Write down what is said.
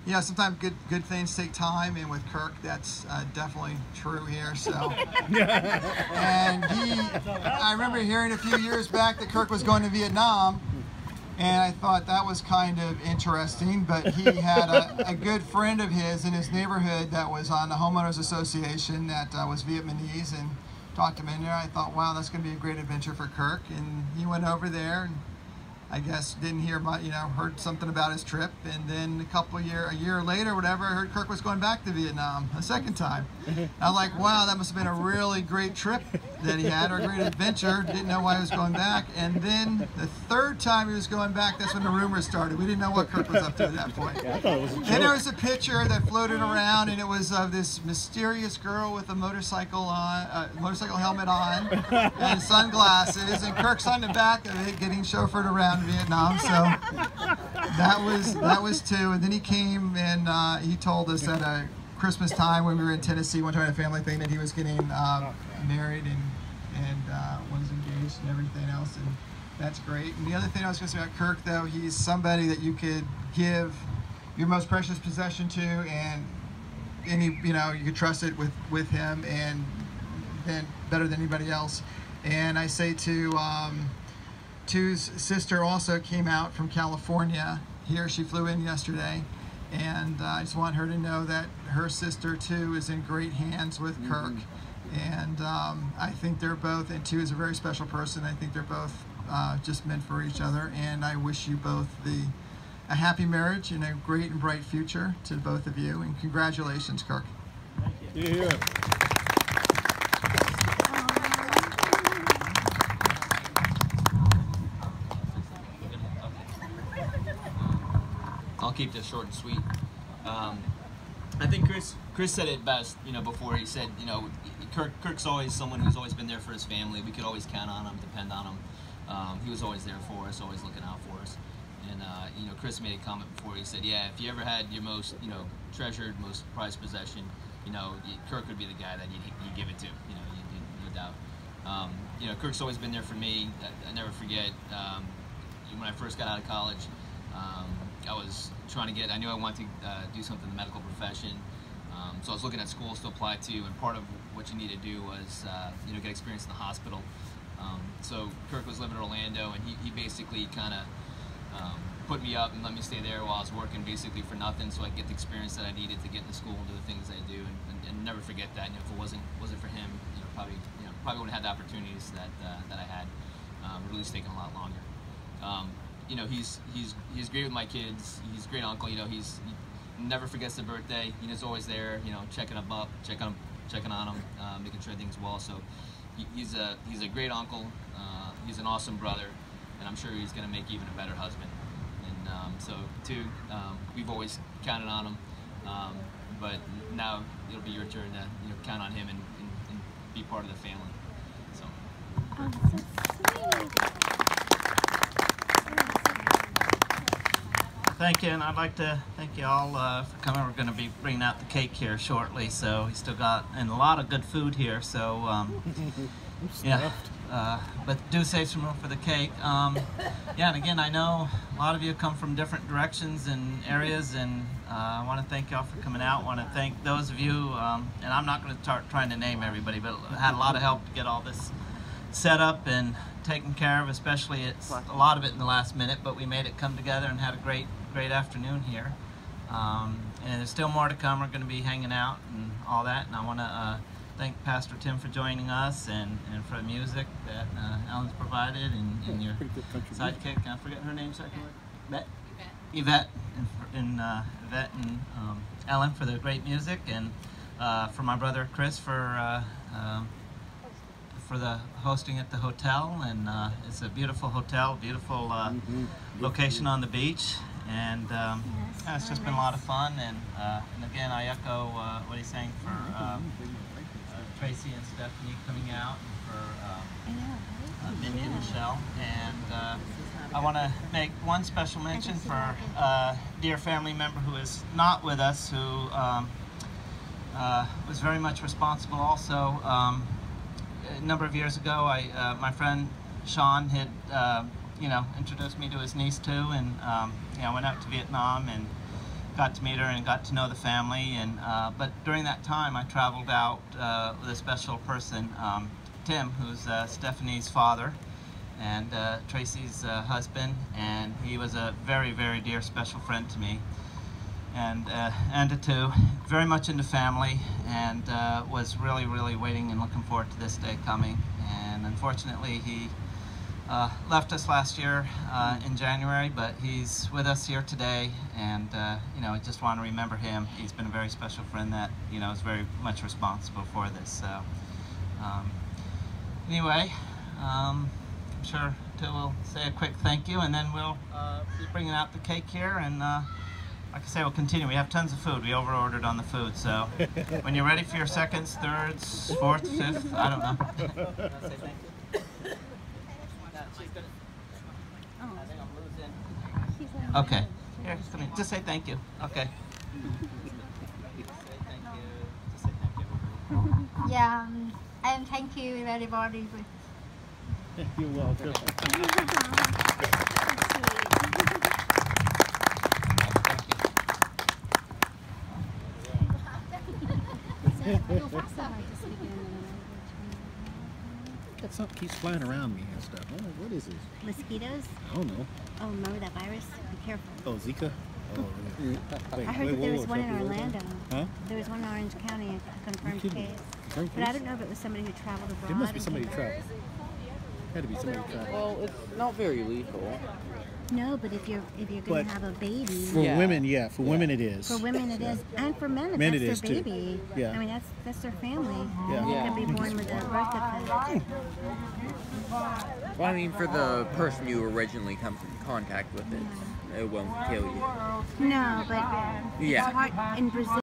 you know, sometimes good things take time, and with Kirk, that's definitely true here. So, and I remember hearing a few years back that Kirk was going to Vietnam, and I thought that was kind of interesting. But he had a good friend of his in his neighborhood that was on the homeowners association that was Vietnamese, and talked him in there. I thought, wow, that's going to be a great adventure for Kirk, and he went over there, and I guess didn't hear much, you know, heard something about his trip, and then a year later, whatever, I heard Kirk was going back to Vietnam a second time. I was like, wow, that must have been a really great trip that he had, or a great adventure. Didn't know why he was going back. And then the third time he was going back, that's when the rumors started. We didn't know what Kirk was up to at that point. Yeah, I thought it was a joke. Then there was a picture that floated around, and it was of this mysterious girl with a motorcycle on, motorcycle helmet on, and sunglasses, and Kirk's on the back of it getting chauffeured around Vietnam. So that was two. And then he came and he told us at a Christmas time when we were in Tennessee one time at a family thing that he was getting married and was engaged and everything else, and that's great. And the other thing I was going to say about Kirk, though, he's somebody that you could give your most precious possession to, and any, you know, you could trust it with him, and then better than anybody else. And I say to Tu's sister also came out from California here. She flew in yesterday, and I just want her to know that her sister Tu is in great hands with Kirk. And I think they're both, and Tu is a very special person. I think they're both just meant for each other, and I wish you both a happy marriage and a great and bright future to both of you, and congratulations, Kirk. Thank you. Yeah. I'll keep this short and sweet. I think Chris said it best, you know, before. He said, you know, Kirk's always someone who's always been there for his family. We could always count on him, depend on him. He was always there for us, always looking out for us. And you know, Chris made a comment before. He said, yeah, if you ever had your most, you know, treasured, most prized possession, you know, Kirk would be the guy that you give it to. You know, no doubt. You know, Kirk's always been there for me. I never forget when I first got out of college. I was trying to I knew I wanted to do something in the medical profession, so I was looking at schools to apply to, and part of what you need to do was, you know, get experience in the hospital. So Kirk was living in Orlando, and he basically kind of put me up and let me stay there while I was working basically for nothing, so I could get the experience that I needed to get into school and do the things I do, and never forget that. You know, if it wasn't for him, you know, probably wouldn't have had the opportunities that I had. Really taken a lot longer. You know, he's great with my kids. He's a great uncle. You know, he never forgets their birthday. He's always there. You know, checking them up, checking on them, making sure everything's well. So he's a great uncle. He's an awesome brother, and I'm sure he's going to make even a better husband. And so too, we've always counted on him, but now it'll be your turn to, you know, count on him and be part of the family. So. Oh, so sweet. Thank you, and I'd like to thank you all for coming. We're going to be bringing out the cake here shortly, so we still got a lot of good food here. So yeah, but do save some room for the cake. Yeah, and again, I know a lot of you come from different directions and areas, and I want to thank y'all for coming out. I want to thank those of you, and I'm not going to start trying to name everybody, but I had a lot of help to get all this set up and taken care of, especially it's a lot of it in the last minute, but we made it come together and had a great afternoon here. And there's still more to come. We're going to be hanging out and all that, and I want to thank Pastor Tim for joining us and for the music that Ellen's provided, and your sidekick, can I forget her name? Yvette and Ellen for the great music, and for my brother Chris for the hosting at the hotel. And it's a beautiful hotel, beautiful location on the beach, and yeah, it's just been a lot of fun. And again, I echo what he's saying for Tracy and Stephanie coming out, and for Mindy and Michelle. And I want to make one special mention for a dear family member who is not with us, who was very much responsible also. A number of years ago, my friend Sean had, you know, introduced me to his niece too, and you know, I went out to Vietnam, and got to meet her and got to know the family. And but during that time, I traveled out with a special person, Tim, who's Stephanie's father and Tracy's husband, and he was a very, very dear special friend to me. And too, very much into family, and was really, really waiting and looking forward to this day coming. And unfortunately, he left us last year in January, but he's with us here today, and you know, I just want to remember him. He's been a very special friend that, you know, is very much responsible for this. So anyway, I'm sure Till will say a quick thank you, and then we'll be bringing out the cake here, and like I say, we'll continue. We have tons of food. We over-ordered on the food, so when you're ready for your seconds, thirds, fourth, fifth, I don't know. Say thank you. Okay. Here, just say thank you. Okay. Just say thank you. Yeah, and thank you everybody. You're welcome. Something keeps flying around me and stuff. Oh, what is this? Mosquitoes? I don't know. Oh, remember that virus? Be careful. Oh, Zika? Oh, yeah. Wait, I heard that there was one in something Orlando. Huh? There was one in Orange County, a confirmed You kidding? case. Confirmed But I case? don't know if it was somebody who traveled abroad. There must be and somebody who came back. traveled. Had to be somebody who traveled. Well, it's not very lethal. No, but if you're But going to have a baby, For Yeah. women, yeah. For women, it is. for women it is, and for men, if Men that's it their is, too. baby. Yeah. I mean, that's their family. Yeah. You Yeah. can be born with a birth defect. Well, I mean, for the person you originally come in contact with, it won't kill you. No, but Yeah. it's hard in Brazil.